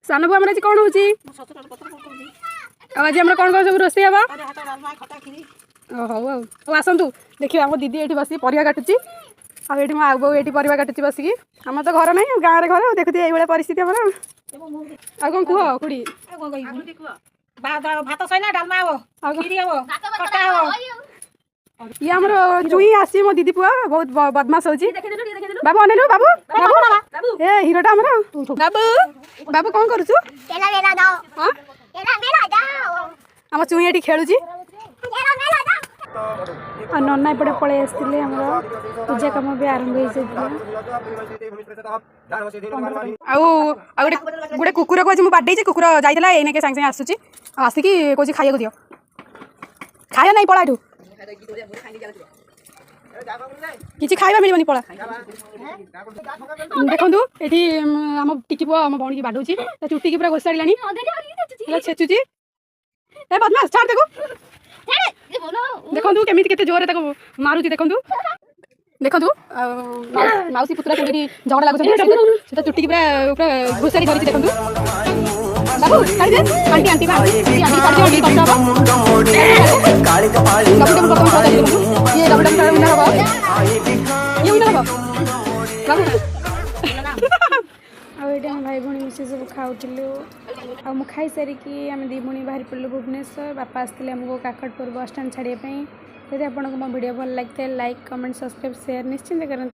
सानू आम आज कौन होची आज कौन कौन सब रोषे हम हौ आसतु देखिए आम दीदी ये बस परिया काटुची आठ मो आउ ये परिया काटुची बसिकी आम तो घर ना गाँव घर देखुए ये परिस्थिति आम आ कौन कह खुड़ी भात सैला डालमा हो खीरी हो खट्टा हो ये आमर चुई आसी मो दीदी पुआ बहुत बदमाश होची बाबू अनेलु बाबू बाबू ए हीरोटा आमर बाबू बाबू कौन करूछु आम चुई ये खेलुची नन्ना एपटे पलि आसते आम पूजा कम भी आरंभ हो गोटे कुकुर को आज मुझे बाडे कुकुर जाइला ये सागे सागे आसूची आसिकी कौन खाइए दियो खाया नहीं पड़ा एठू किसी खाଇବା मिलबनी पड़ा देखु ये आम टिकी पुआ आम भौणी की बाडूची चुटी की पूरा घोषाड़ी छेचुची ए बदमाश छाड़ देखो देखु केमी केते जोरे मारुची देखु देखु माउसी पुतरा केमी झगड़ा लगुन चुटी की पूरा घोषाड़ी धरी देखु बाबू छाड़ी दे आंटी आंटी ये डबल भाई भौणी मिसे सब खाऊ आ खाई सारिकी आम दी भौणी बाहर पड़े भुवनेश्वर बापा आसते आमको काकटपुर बस स्टाण्ड छाड़ापी यदि आपको मो वीडियो भल लगे लाइक कमेंट सब्सक्राइब शेयर निश्चिंत करें।